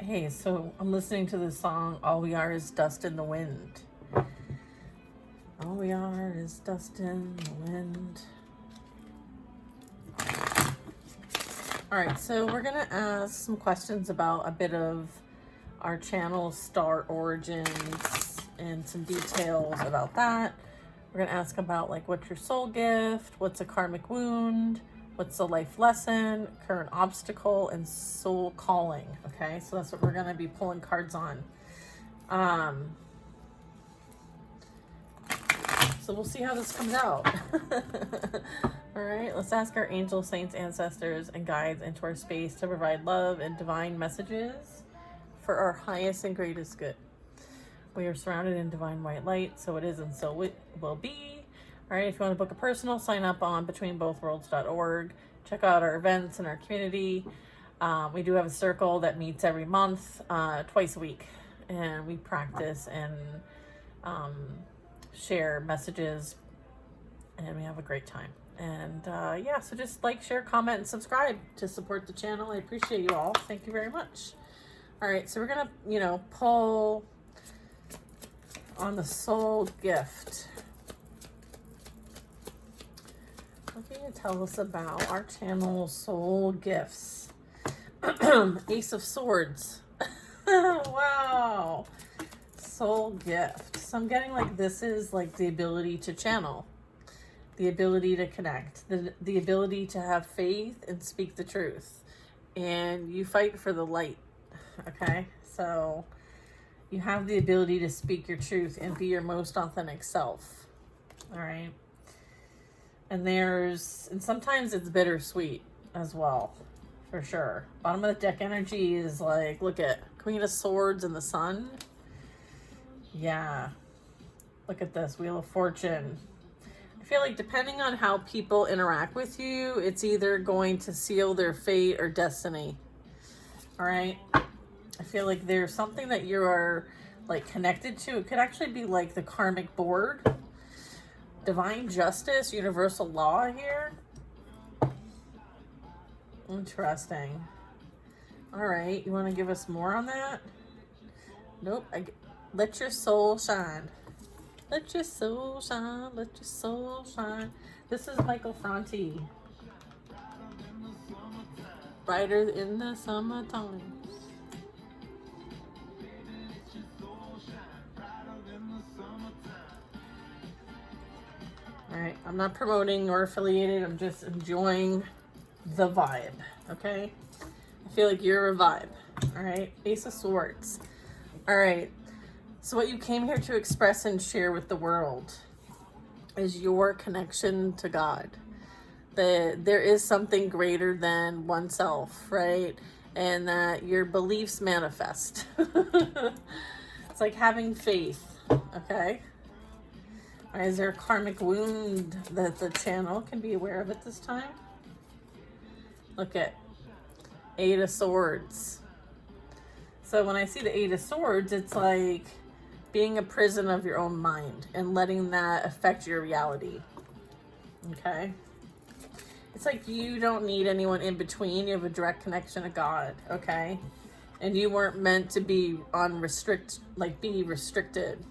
Okay, so I'm listening to the song All We Are Is Dust in the Wind. All we are is dust in the wind. Alright, so we're going to ask some questions about a bit of our channel's star origins and some details about that. We're going to ask about like what's your soul gift, what's a karmic wound, what's a life lesson, current obstacle, and soul calling. Okay, so that's what we're going to be pulling cards on. So we'll see how this comes out. All right, let's ask our angels, saints, ancestors, and guides into our space to provide love and divine messages for our highest and greatest good. We are surrounded in divine white light, so it is and so it will be. All right, if you want to book a personal, sign up on betweenbothworlds.org. Check out our events in our community. We do have a circle that meets every month, twice a week, and we practice and share messages, and we have a great time. And yeah, so just like, share, comment, and subscribe to support the channel. I appreciate you all. Thank you very much. All right, so we're gonna, pull on the soul gift. What can you tell us about our channel soul gifts? Ace of Swords. Wow. Soul gift. So I'm getting like this is like the ability to channel, the ability to connect, the ability to have faith and speak the truth. And you fight for the light. Okay, so you have the ability to speak your truth and be your most authentic self. All right. And sometimes it's bittersweet as well, for sure. Bottom of the deck energy is like, look at Queen of Swords and the Sun. Yeah. Look at this, Wheel of Fortune. I feel like depending on how people interact with you, it's either going to seal their fate or destiny. All right. I feel like there's something that you are like connected to. It could actually be like the karmic board, divine justice, universal law here. Interesting. All right. You want to give us more on that? Nope. Let your soul shine. Let your soul shine. Let your soul shine. This is Michael Franti. Brighter in the summertime. All right, I'm not promoting or affiliated. I'm just enjoying the vibe, okay? I feel like you're a vibe, all right? Ace of Swords. All right, so what you came here to express and share with the world is your connection to God. That there is something greater than oneself, right? And that your beliefs manifest. It's like having faith, okay? Is there a karmic wound that the channel can be aware of at this time? Look at Eight of Swords. So when I see the Eight of Swords, it's like being a prison of your own mind and letting that affect your reality. Okay? It's like you don't need anyone in between. You have a direct connection to God, okay? And you weren't meant to be be restricted.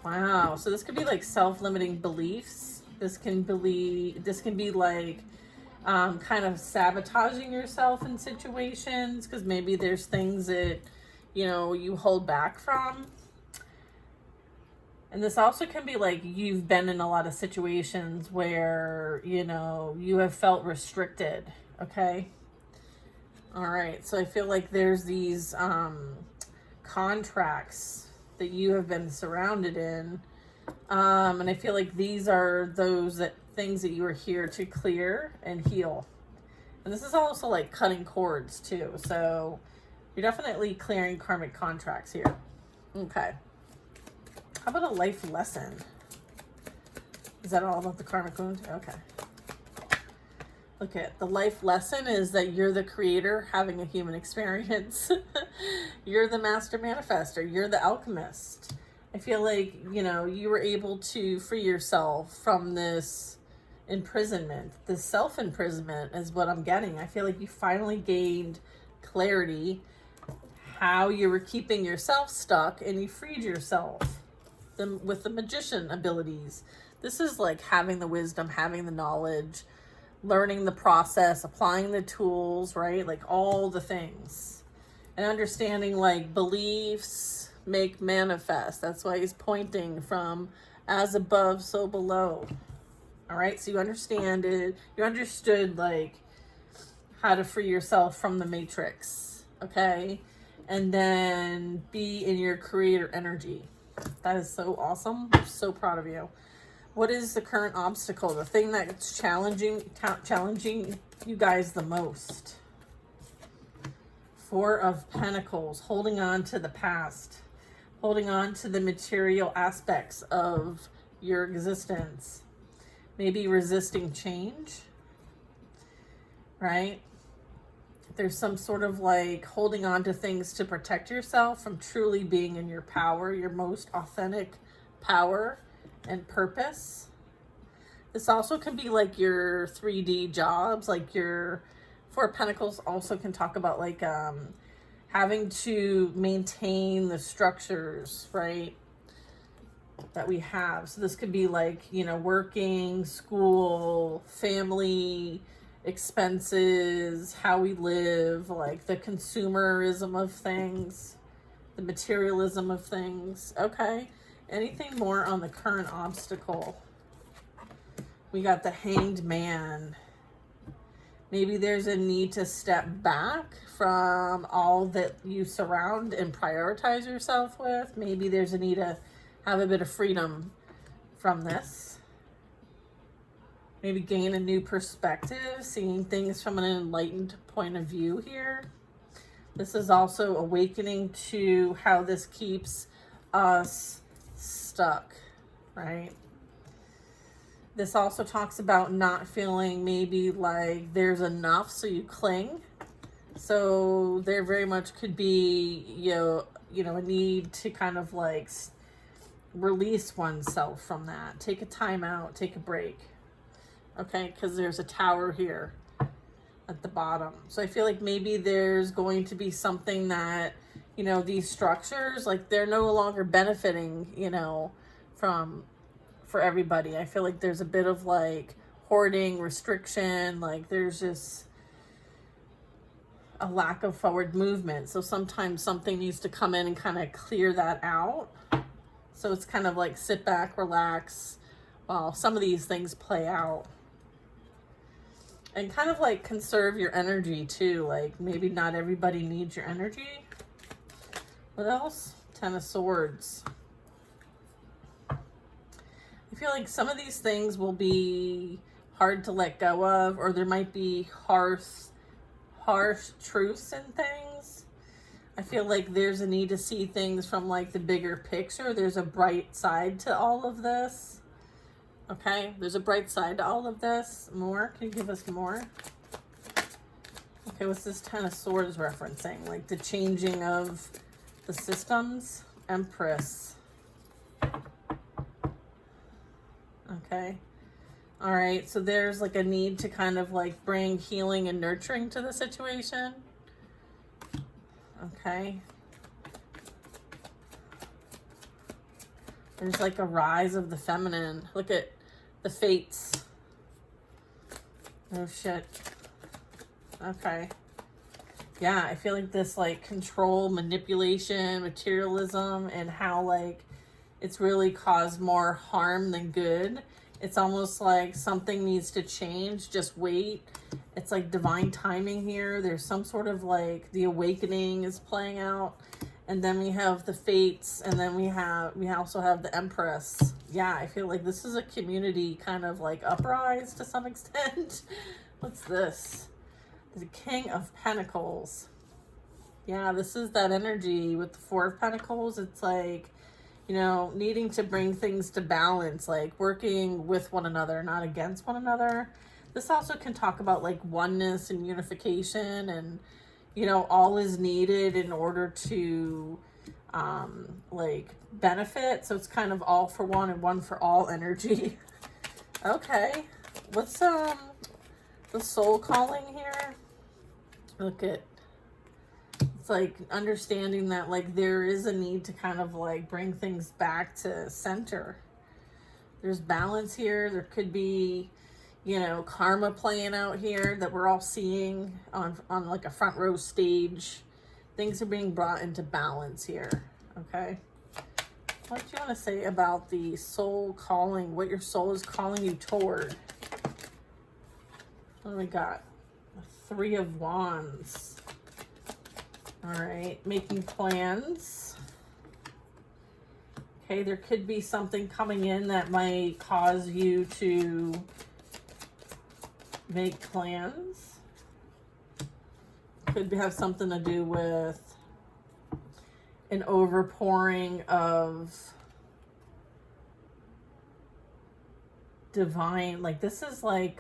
Wow, so this could be like self-limiting beliefs. This can be like kind of sabotaging yourself in situations because maybe there's things that, you hold back from. And this also can be like you've been in a lot of situations where, you have felt restricted, okay? All right, so I feel like there's these contracts that you have been surrounded in, and I feel like these are things that you are here to clear and heal. And this is also like cutting cords too, so you're definitely clearing karmic contracts here. Okay, how about a life lesson? Is that all about the karmic wound? Okay. Okay, the life lesson is that you're the creator having a human experience. You're the master manifester. You're the alchemist. I feel like, you were able to free yourself from this imprisonment. This self-imprisonment is what I'm getting. I feel like you finally gained clarity how you were keeping yourself stuck and you freed yourself with the magician abilities. This is like having the wisdom, having the knowledge, learning the process, applying the tools, right? Like all the things. And understanding like beliefs make manifest. That's why he's pointing from as above, so below. All right, so you understand it. You understood like how to free yourself from the matrix, okay? And then be in your creator energy. That is so awesome. I'm so proud of you. What is the current obstacle? The thing that's challenging you guys the most? Four of Pentacles, holding on to the past, holding on to the material aspects of your existence. Maybe resisting change, right? There's some sort of like holding on to things to protect yourself from truly being in your power, your most authentic power and purpose. This also can be like your 3D jobs, like your Four of Pentacles also can talk about like having to maintain the structures, right, that we have. So this could be like, you know, working, school, family, expenses, how we live, like the consumerism of things, the materialism of things. Okay. Anything more on the current obstacle? We got the Hanged Man. Maybe there's a need to step back from all that you surround and prioritize yourself with. Maybe there's a need to have a bit of freedom from this. Maybe gain a new perspective, seeing things from an enlightened point of view here. This is also awakening to how this keeps us stuck, right? This also talks about not feeling maybe like there's enough, so you cling. So there very much could be, you know, a need to kind of like release oneself from that. Take a time out, take a break. Okay, because there's a Tower here at the bottom. So I feel like maybe there's going to be something that, you know, these structures, like they're no longer benefiting, you know, for everybody. I feel like there's a bit of like hoarding, restriction, like there's just a lack of forward movement. So sometimes something needs to come in and kind of clear that out. So it's kind of like sit back, relax while some of these things play out. And kind of like conserve your energy too. Like maybe not everybody needs your energy. What else? Ten of Swords. I feel like some of these things will be hard to let go of, or there might be harsh truths in things. I feel like there's a need to see things from like the bigger picture. There's a bright side to all of this. Okay, there's a bright side to all of this. More? Can you give us more? Okay, what's this Ten of Swords referencing? Like the changing of the systems? Empress. Okay. All right. So there's like a need to kind of like bring healing and nurturing to the situation. Okay. There's like a rise of the feminine. Look at the fates. Oh shit. Okay. Yeah, I feel like this like control, manipulation, materialism, and how like it's really caused more harm than good. It's almost like something needs to change. Just wait. It's like divine timing here. There's some sort of like the awakening is playing out. And then we have the fates, and then we also have the Empress. Yeah, I feel like this is a community kind of like uprise to some extent. What's this? The King of Pentacles. Yeah, this is that energy with the Four of Pentacles. It's like, you know, needing to bring things to balance, like working with one another, not against one another. This also can talk about like oneness and unification, and, you know, all is needed in order to like benefit. So it's kind of all for one and one for all energy. Okay. What's the soul calling here? Look at It's like understanding that like there is a need to kind of like bring things back to center. There's balance here. There could be, you know, karma playing out here that we're all seeing on like a front row stage. Things are being brought into balance here, okay? What do you want to say about the soul calling, what your soul is calling you toward? What do we got? The 3 of Wands. All right, making plans. Okay, there could be something coming in that might cause you to make plans. Could have something to do with an overpouring of divine, like this is like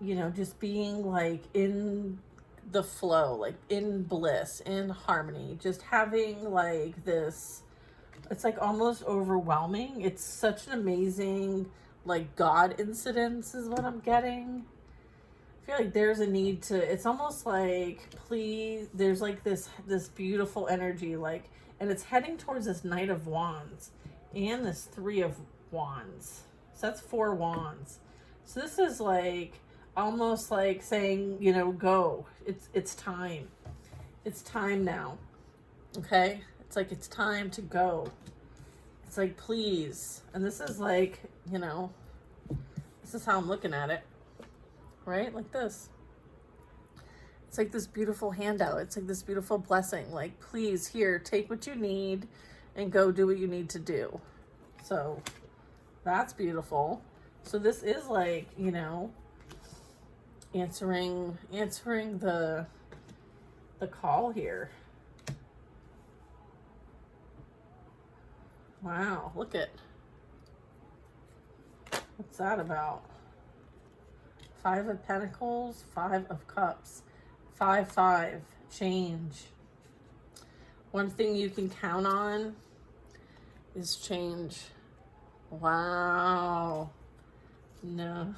you know, just being like in the flow, like in bliss, in harmony, just having like this, it's like almost overwhelming. It's such an amazing like God incidence is what I'm getting. I feel like there's a need to, it's almost like, please, there's like this beautiful energy, like, and it's heading towards this Knight of Wands and this 3 of Wands. So that's 4 wands. So this is like almost like saying, you know, go. It's time. It's time now. Okay? It's like it's time to go. It's like please. And this is like, you know, this is how I'm looking at it. Right? Like this. It's like this beautiful handout. It's like this beautiful blessing. Like, please, here, take what you need and go do what you need to do. So that's beautiful. So this is like, you know, answering the call here. Wow, look at, what's that about? 5 of Pentacles, 5 of Cups, 5-5, change. One thing you can count on is change. Wow. No.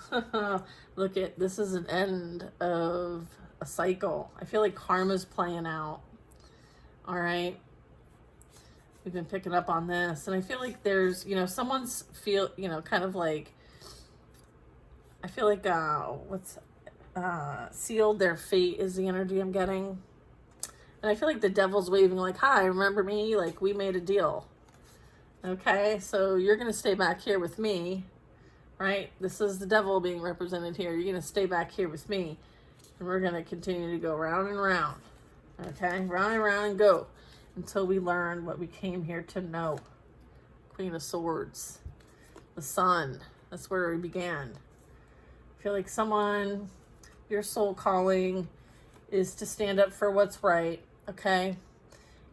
Look at, this is an end of a cycle. I feel like karma's playing out. All right. We've been picking up on this. And I feel like there's, you know, someone's you know, kind of like, I feel like sealed their fate is the energy I'm getting. And I feel like the devil's waving like, hi, remember me? Like, we made a deal. Okay, so you're going to stay back here with me, right? This is the devil being represented here. You're going to stay back here with me. And we're going to continue to go round and round. Okay, round and round and go until we learn what we came here to know. Queen of Swords. The Sun. That's where we began. I feel like someone, your soul calling is to stand up for what's right, okay?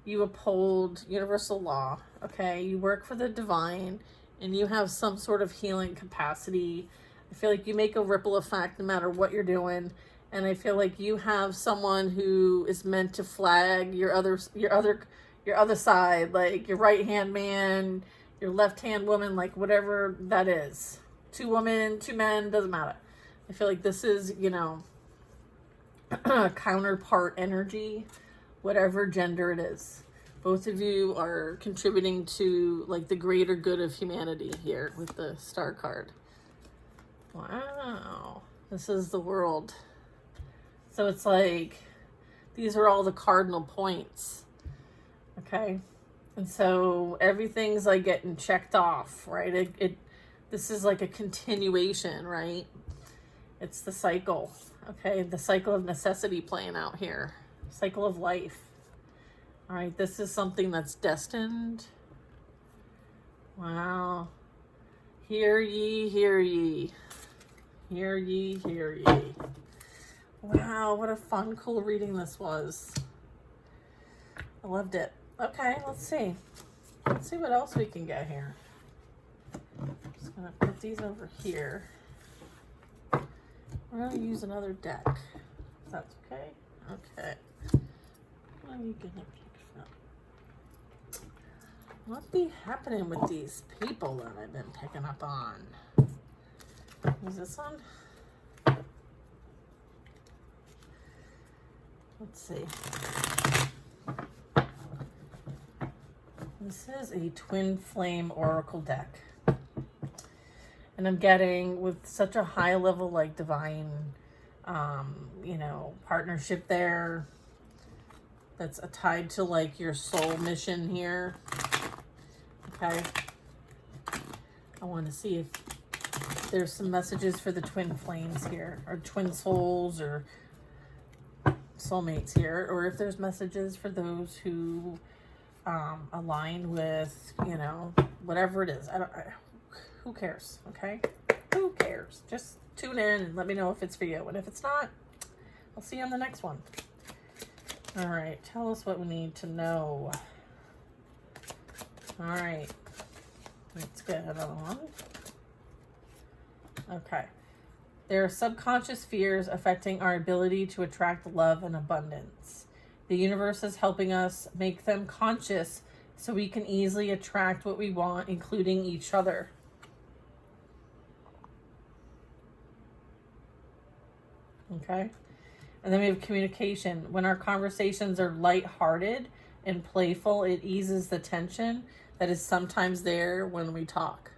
You uphold universal law, okay? You work for the divine, and you have some sort of healing capacity. I feel like you make a ripple effect no matter what you're doing, and I feel like you have someone who is meant to flag your other side, like your right-hand man, your left-hand woman, like whatever that is. 2 women, 2 men, doesn't matter. I feel like this is, you know, counterpart energy, whatever gender it is. Both of you are contributing to like the greater good of humanity here with the Star card. Wow. This is the World. So it's like, these are all the cardinal points. Okay. And so everything's like getting checked off, right? This is like a continuation, right? It's the cycle, okay? The cycle of necessity playing out here. Cycle of life. All right, this is something that's destined. Wow. Hear ye, hear ye. Hear ye, hear ye. Wow, what a fun, cool reading this was. I loved it. Okay, let's see. Let's see what else we can get here. I'm just gonna put these over here. We're going to use another deck, if that's okay. Okay. What are you going to pick up? What be happening with these people that I've been picking up on? Is this one? Let's see. This is a twin flame oracle deck. And I'm getting with such a high level, like divine, you know, partnership there. That's tied to like your soul mission here. Okay. I want to see if there's some messages for the twin flames here, or twin souls, or soulmates here, or if there's messages for those who align with, you know, whatever it is. Who cares? Okay. Who cares? Just tune in and let me know if it's for you. And if it's not, I'll see you on the next one. All right. Tell us what we need to know. All right. Let's get another one. Okay. There are subconscious fears affecting our ability to attract love and abundance. The universe is helping us make them conscious so we can easily attract what we want, including each other. Okay. And then we have communication. When our conversations are lighthearted and playful, it eases the tension that is sometimes there when we talk.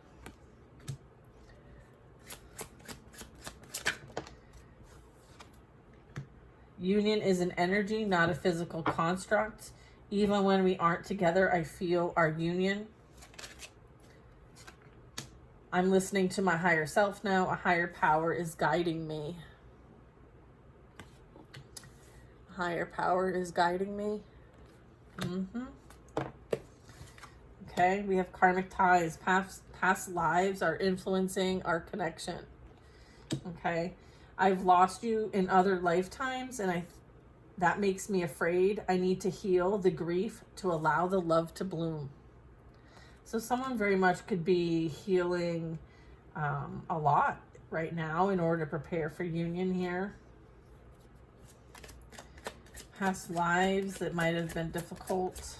Union is an energy, not a physical construct. Even when we aren't together, I feel our union. I'm listening to my higher self now. A higher power is guiding me. A higher power is guiding me. Okay, we have karmic ties. Past lives are influencing our connection. Okay, I've lost you in other lifetimes, and that makes me afraid. I need to heal the grief to allow the love to bloom. So someone very much could be healing a lot right now in order to prepare for union here. Past lives that might have been difficult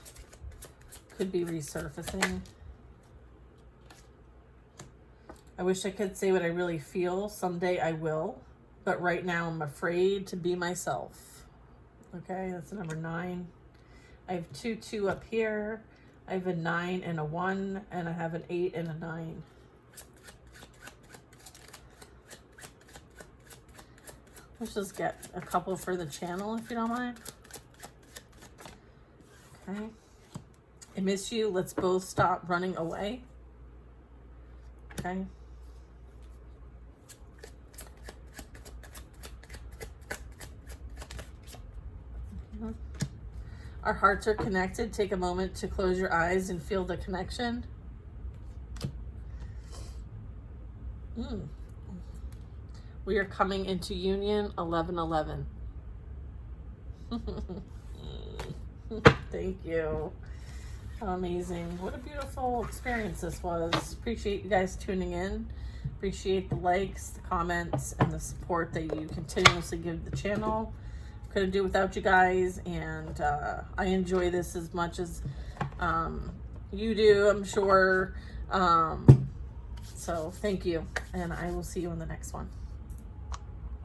could be resurfacing. I wish I could say what I really feel. Someday I will. But right now I'm afraid to be myself. Okay, that's number 9. I have 2 up here. I have a 9 and a 1. And I have an 8 and a 9. Let's just get a couple for the channel if you don't mind. Okay. I miss you. Let's both stop running away. Okay. Our hearts are connected. Take a moment to close your eyes and feel the connection. We are coming into union 11/11. Thank you. How amazing. What a beautiful experience this was. Appreciate you guys tuning in. Appreciate the likes, the comments, and the support that you continuously give the channel. Couldn't do it without you guys, and I enjoy this as much as you do, I'm sure. So thank you, and I will see you in the next one.